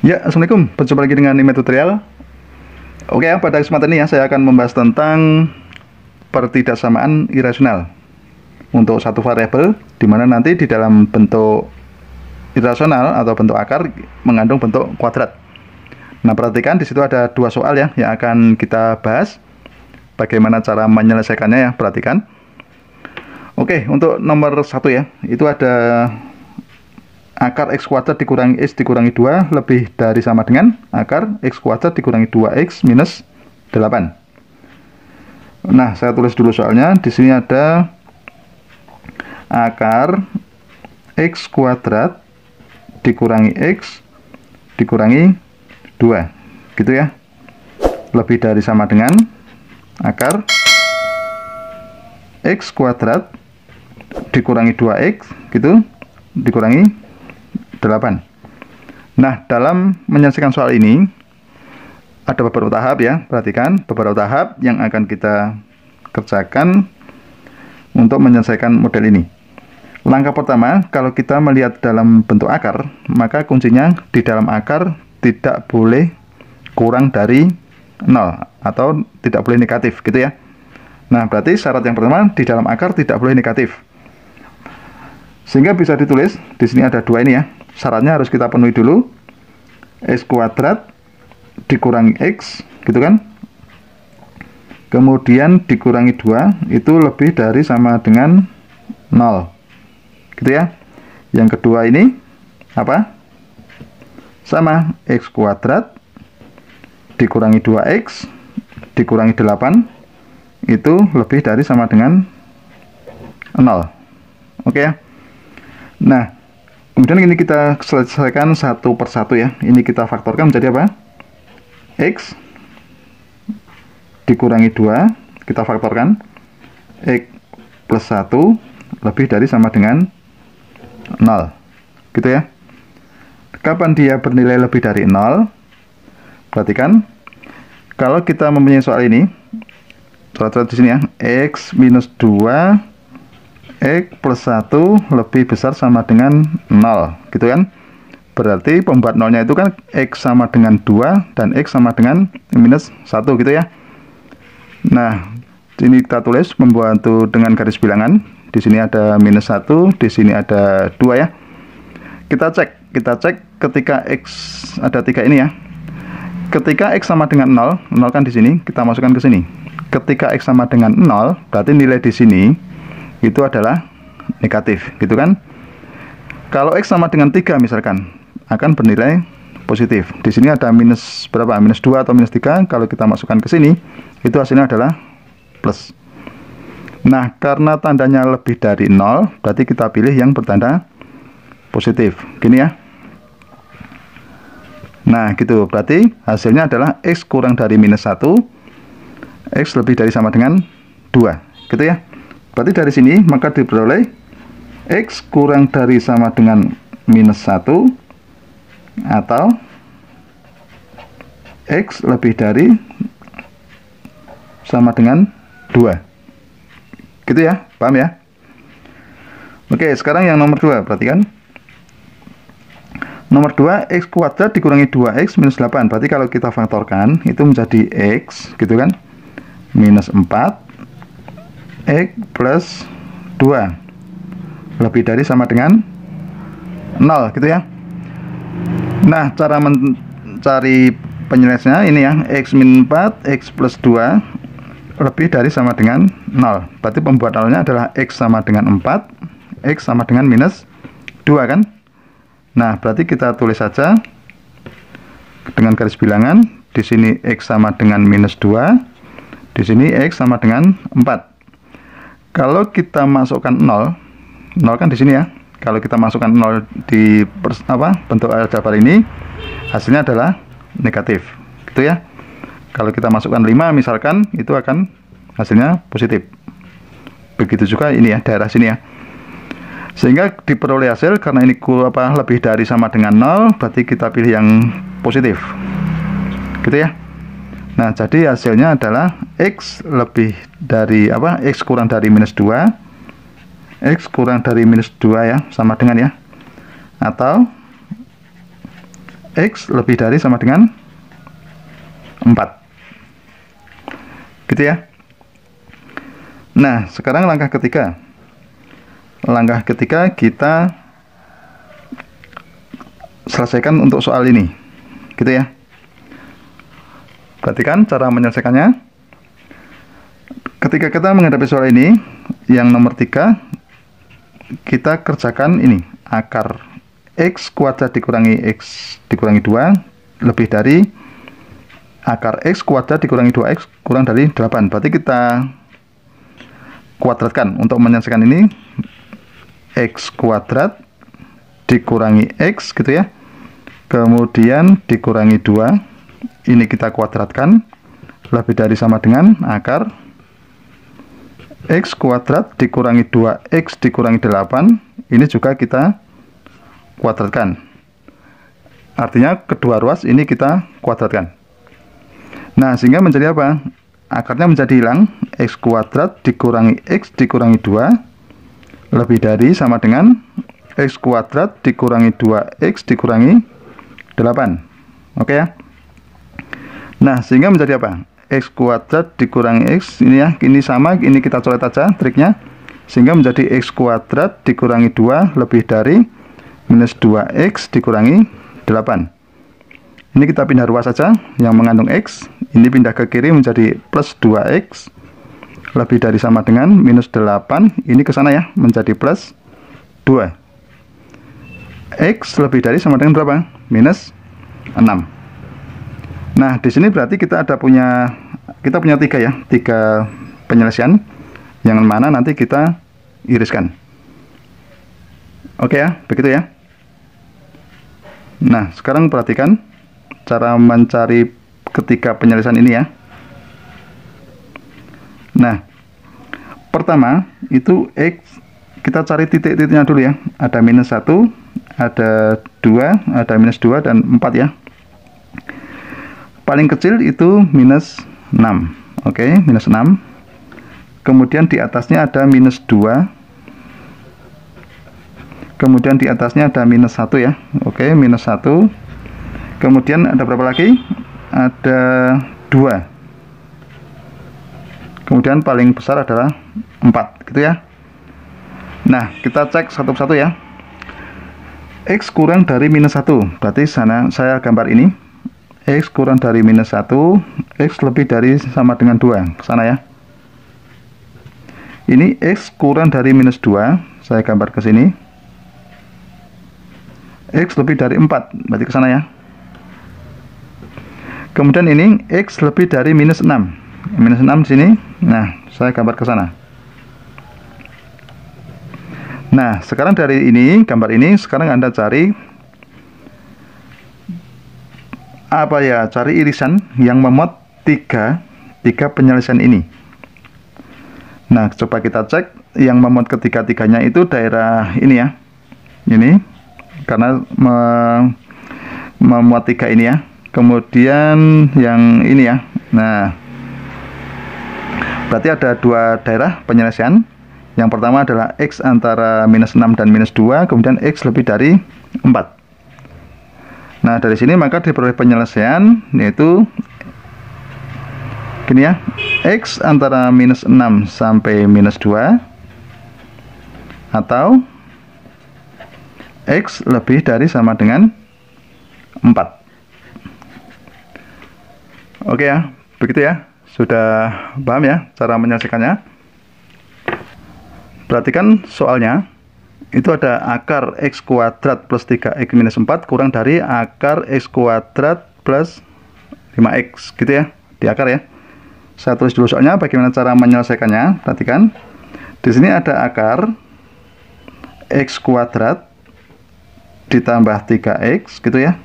Ya, Assalamualaikum. Berjumpa lagi dengan Nime Tutorial. Oke ya, pada kesempatan ini ya, saya akan membahas tentang pertidaksamaan irasional untuk satu variabel, di mana nanti di dalam bentuk irasional atau bentuk akar mengandung bentuk kuadrat. Nah, perhatikan di situ ada dua soal ya yang akan kita bahas. Bagaimana cara menyelesaikannya ya, perhatikan. Oke, untuk nomor 1 ya, itu ada akar x kuadrat dikurangi x dikurangi 2 lebih dari sama dengan akar x kuadrat dikurangi 2x minus 8. Nah, saya tulis dulu soalnya. Di sini ada akar x kuadrat dikurangi x dikurangi 2. Gitu ya. Lebih dari sama dengan akar x kuadrat dikurangi 2x gitu dikurangi 8. Nah, dalam menyelesaikan soal ini ada beberapa tahap ya. Perhatikan beberapa tahap yang akan kita kerjakan untuk menyelesaikan model ini. Langkah pertama, kalau kita melihat dalam bentuk akar, maka kuncinya di dalam akar tidak boleh kurang dari 0 atau tidak boleh negatif gitu ya. Nah, berarti syarat yang pertama di dalam akar tidak boleh negatif. Sehingga bisa ditulis di sini ada 2 ini ya. Syaratnya harus kita penuhi dulu. X kuadrat dikurangi x gitu kan, kemudian dikurangi 2 itu lebih dari sama dengan 0 gitu ya. Yang kedua ini apa? Sama x kuadrat dikurangi 2x dikurangi 8 itu lebih dari sama dengan 0. Oke ya. Nah, kemudian ini kita selesaikan satu persatu ya. Ini kita faktorkan menjadi apa? X dikurangi 2, kita faktorkan. X plus 1 lebih dari sama dengan 0. Gitu ya. Kapan dia bernilai lebih dari 0? Perhatikan. Kalau kita mempunyai soal ini, soal di sini ya, X minus 2 X plus 1 lebih besar sama dengan 0 gitu kan. Berarti pembuat nolnya itu kan X sama dengan 2 dan X sama dengan minus 1 gitu ya. Nah, ini kita tulis membantu dengan garis bilangan. Di sini ada minus 1, di sini ada 2 ya. Kita cek ketika X ada 3 ini ya. Ketika X sama dengan 0 kan di sini, kita masukkan ke sini. Ketika X sama dengan 0, berarti nilai di sini itu adalah negatif gitu kan. Kalau X sama dengan 3 misalkan akan bernilai positif. Di sini ada minus berapa? Minus 2 atau minus 3. Kalau kita masukkan ke sini itu hasilnya adalah plus. Nah, karena tandanya lebih dari 0 berarti kita pilih yang bertanda positif gini ya. Nah gitu, berarti hasilnya adalah X kurang dari minus 1 X lebih dari sama dengan 2 gitu ya. Berarti dari sini maka diperoleh X kurang dari sama dengan minus 1 atau X lebih dari sama dengan 2 gitu ya, paham ya? Oke, sekarang yang nomor 2, perhatikan. Nomor 2, X kuadrat dikurangi 2X minus 8. Berarti kalau kita faktorkan itu menjadi X gitu kan, minus 4 X plus 2 lebih dari sama dengan 0 gitu ya. Nah, cara mencari penyelesaiannya ini ya, X min 4 X plus 2 lebih dari sama dengan 0. Berarti pembuat nolnya adalah X sama dengan 4 X sama dengan minus 2 kan. Nah, berarti kita tulis saja dengan garis bilangan. Di sini X sama dengan minus 2, di sini X sama dengan 4. Kalau kita masukkan 0 kan di sini ya. Kalau kita masukkan 0 di bentuk aljabar ini, hasilnya adalah negatif. Gitu ya. Kalau kita masukkan 5 misalkan, itu akan hasilnya positif. Begitu juga ini ya, daerah sini ya. Sehingga diperoleh hasil karena ini lebih dari sama dengan 0, berarti kita pilih yang positif. Gitu ya. Nah, jadi hasilnya adalah X lebih dari X kurang dari minus 2 X kurang dari minus 2 ya, sama dengan ya, atau X lebih dari sama dengan 4. Gitu ya. Nah, sekarang langkah ketiga. Langkah ketiga kita selesaikan untuk soal ini. Gitu ya. Perhatikan cara menyelesaikannya. Ketika kita menghadapi soal ini, yang nomor 3, kita kerjakan ini. Akar X kuadrat dikurangi X dikurangi 2 lebih dari akar X kuadrat dikurangi 2X kurang dari 8. Berarti kita kuadratkan. Untuk menyelesaikan ini, X kuadrat dikurangi X gitu ya. Kemudian dikurangi 2. Ini kita kuadratkan, lebih dari sama dengan akar X kuadrat dikurangi 2X dikurangi 8. Ini juga kita kuadratkan. Artinya kedua ruas ini kita kuadratkan. Nah, sehingga menjadi apa? Akarnya menjadi hilang. X kuadrat dikurangi X dikurangi 2 lebih dari sama dengan X kuadrat dikurangi 2X dikurangi 8. Oke ya. Nah, sehingga menjadi apa? X kuadrat dikurangi X, ini ya, ini sama, ini kita coret aja triknya. Sehingga menjadi X kuadrat dikurangi 2 lebih dari minus 2X dikurangi 8. Ini kita pindah ruas saja, yang mengandung X. Ini pindah ke kiri menjadi plus 2X lebih dari sama dengan minus 8. Ini ke sana ya, menjadi plus 2. X lebih dari sama dengan berapa? Minus 6. Nah, di sini berarti kita punya 3 ya, 3 penyelesaian yang mana nanti kita iriskan. Oke ya, begitu ya. Nah, sekarang perhatikan cara mencari ketiga penyelesaian ini ya. Nah, pertama itu X, kita cari titik-titiknya dulu ya. Ada minus 1, ada 2, ada minus 2 dan 4 ya. Paling kecil itu minus 6. Oke, minus 6. Kemudian di atasnya ada minus 2. Kemudian di atasnya ada minus 1 ya. Oke, minus 1. Kemudian ada berapa lagi? Ada 2. Kemudian paling besar adalah 4, gitu ya. Nah, kita cek satu-satu ya. X kurang dari minus 1. Berarti sana saya gambar ini. X kurang dari minus 1, X lebih dari sama dengan 2, ke sana ya. Ini X kurang dari minus 2, saya gambar ke sini. X lebih dari 4, berarti ke sana ya. Kemudian ini X lebih dari minus 6. Minus 6 di sini. Nah, saya gambar ke sana. Nah, sekarang dari ini, gambar ini, sekarang Anda cari apa ya, cari irisan yang memuat tiga penyelesaian ini. Nah, coba kita cek yang memuat ketiga-tiganya itu daerah ini ya. Ini karena memuat 3 ini ya. Kemudian yang ini ya. Nah, berarti ada 2 daerah penyelesaian. Yang pertama adalah X antara minus 6 dan minus 2, kemudian X lebih dari 4. Nah, dari sini maka diperoleh penyelesaian yaitu gini ya, X antara minus 6 sampai minus 2 atau X lebih dari sama dengan 4. Oke ya, begitu ya. Sudah paham ya cara menyelesaikannya? Perhatikan soalnya. Itu ada akar X kuadrat plus 3X minus 4 kurang dari akar X kuadrat plus 5X, gitu ya, di akar ya. Saya tulis dulu soalnya, bagaimana cara menyelesaikannya. Perhatikan, di sini ada akar X kuadrat ditambah 3X, gitu ya,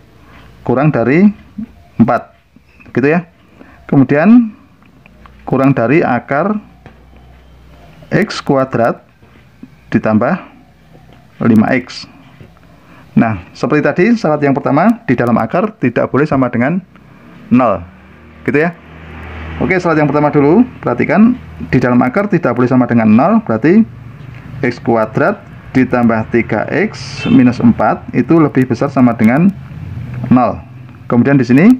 kurang dari 4, gitu ya. Kemudian kurang dari akar X kuadrat ditambah 5X. Nah, seperti tadi syarat yang pertama, di dalam akar tidak boleh sama dengan 0, gitu ya. Oke, syarat yang pertama dulu, perhatikan, di dalam akar tidak boleh sama dengan 0, berarti X kuadrat ditambah 3X minus 4 itu lebih besar sama dengan 0. Kemudian di sini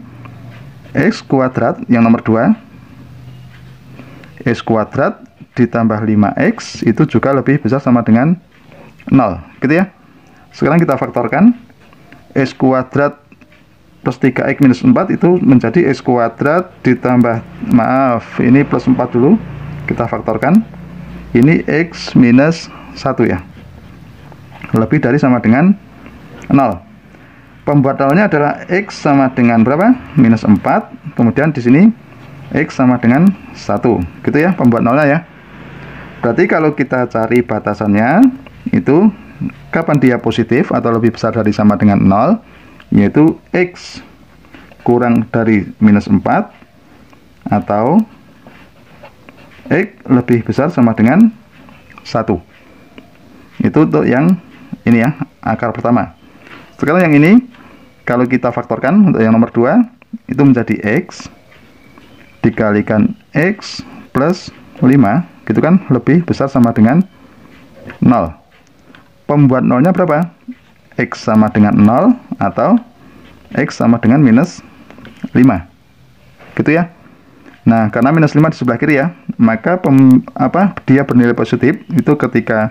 X kuadrat yang nomor 2, X kuadrat ditambah 5X itu juga lebih besar sama dengan 0, gitu ya. Sekarang kita faktorkan. X kuadrat plus 3X minus 4 itu menjadi X kuadrat ditambah, maaf, ini plus 4 dulu, kita faktorkan. Ini X minus 1 ya, lebih dari sama dengan 0. Pembuat nolnya adalah X sama dengan berapa? Minus 4. Kemudian di sini X sama dengan 1, gitu ya pembuat nolnya ya. Berarti kalau kita cari batasannya itu kapan dia positif atau lebih besar dari sama dengan 0, yaitu X kurang dari minus 4 atau X lebih besar sama dengan 1. Itu untuk yang ini ya, akar pertama. Sekarang yang ini kalau kita faktorkan untuk yang nomor 2 itu menjadi X dikalikan X plus 5, gitu kan, lebih besar sama dengan 0. Pembuat nolnya berapa? X sama dengan 0 atau X sama dengan minus 5, gitu ya. Nah, karena minus 5 di sebelah kiri ya, maka dia bernilai positif itu ketika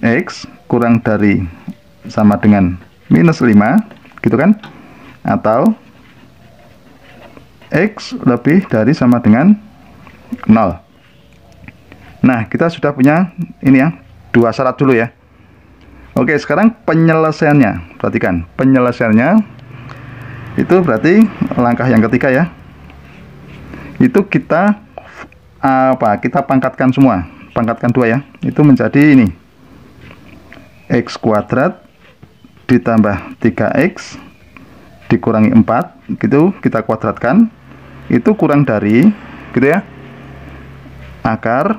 X kurang dari sama dengan minus 5, gitu kan, atau X lebih dari sama dengan 0. Nah, kita sudah punya ini ya, 2 syarat dulu ya. Oke, sekarang penyelesaiannya. Perhatikan, penyelesaiannya itu berarti langkah yang ketiga ya. Itu kita kita pangkatkan semua. Pangkatkan 2 ya. Itu menjadi ini. X kuadrat ditambah 3X dikurangi 4, gitu, kita kuadratkan. Itu kurang dari, gitu ya, akar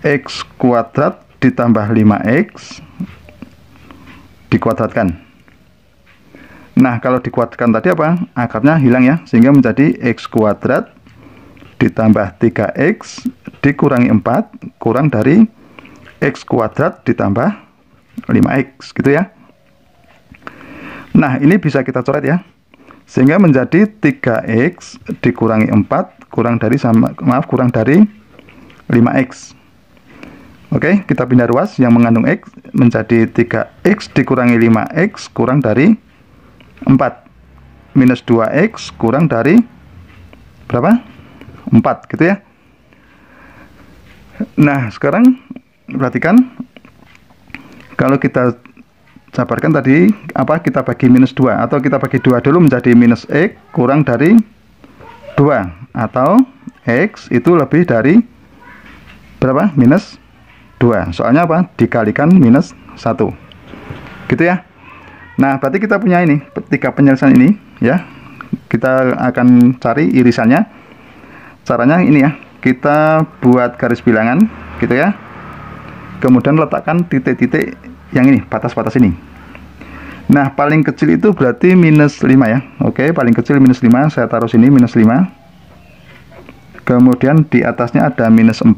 X kuadrat ditambah 5X dikuadratkan. Nah, kalau dikuadratkan tadi apa? Akarnya hilang ya, sehingga menjadi X kuadrat ditambah 3X dikurangi 4 kurang dari X kuadrat ditambah 5X, gitu ya. Nah, ini bisa kita coret ya, sehingga menjadi 3X dikurangi 4 kurang dari kurang dari 5X. Oke, kita pindah ruas yang mengandung X menjadi 3X dikurangi 5X kurang dari 4. Minus 2X kurang dari berapa? 4, gitu ya. Nah, sekarang perhatikan. Kalau kita jabarkan tadi, kita bagi minus 2. Atau kita bagi 2 dulu menjadi minus X kurang dari 2. Atau X itu lebih dari berapa? Minus 2. Soalnya apa? Dikalikan minus 1, gitu ya. Nah, berarti kita punya ini 3 penyelesaian ini ya. Kita akan cari irisannya. Caranya ini ya, kita buat garis bilangan, gitu ya. Kemudian letakkan titik-titik yang ini, batas-batas ini. Nah, paling kecil itu berarti minus 5 ya. Oke, paling kecil minus 5, saya taruh sini minus 5. Kemudian di atasnya ada minus 4.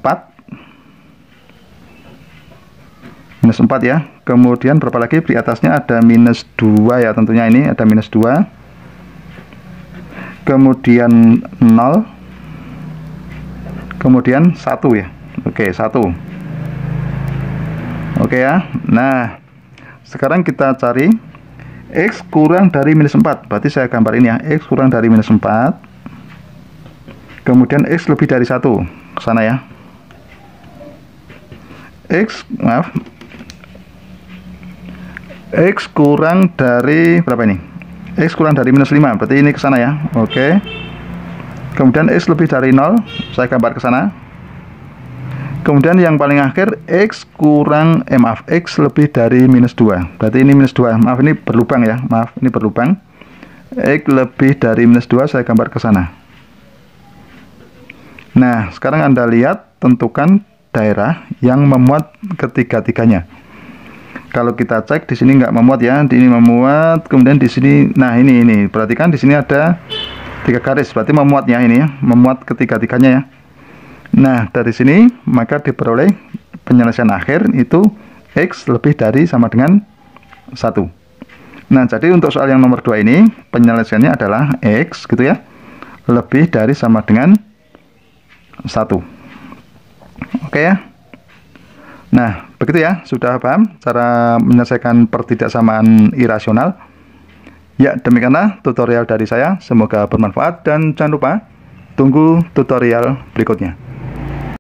Minus 4 ya. Kemudian berapa lagi? Di atasnya ada minus 2 ya, tentunya ini ada minus 2. Kemudian 0. Kemudian 1 ya. Oke, 1. Oke ya. Nah, sekarang kita cari X kurang dari minus 4. Berarti saya gambar ini ya, X kurang dari minus 4. Kemudian X lebih dari 1. Ke sana ya. X kurang dari berapa ini? X kurang dari minus 5. Berarti ini ke sana ya. Oke. Kemudian X lebih dari 0. Saya gambar ke sana. Kemudian yang paling akhir X kurang X lebih dari minus 2. Berarti ini minus 2. Maaf, ini berlubang ya. Maaf, ini berlubang. X lebih dari minus 2, saya gambar ke sana. Nah, sekarang Anda lihat, tentukan daerah yang memuat ketiga-tiganya. Kalau kita cek di sini nggak memuat ya, di ini memuat, kemudian di sini, nah ini perhatikan di sini ada 3 garis, berarti memuat ya, ini ya, memuat ketiga-tiganya ya. Nah, dari sini maka diperoleh penyelesaian akhir itu X lebih dari sama dengan 1. Nah, jadi untuk soal yang nomor 2 ini penyelesaiannya adalah X gitu ya, lebih dari sama dengan 1. Oke ya. Nah, begitu ya, sudah paham cara menyelesaikan pertidaksamaan irasional? Ya, demikianlah tutorial dari saya, semoga bermanfaat dan jangan lupa tunggu tutorial berikutnya.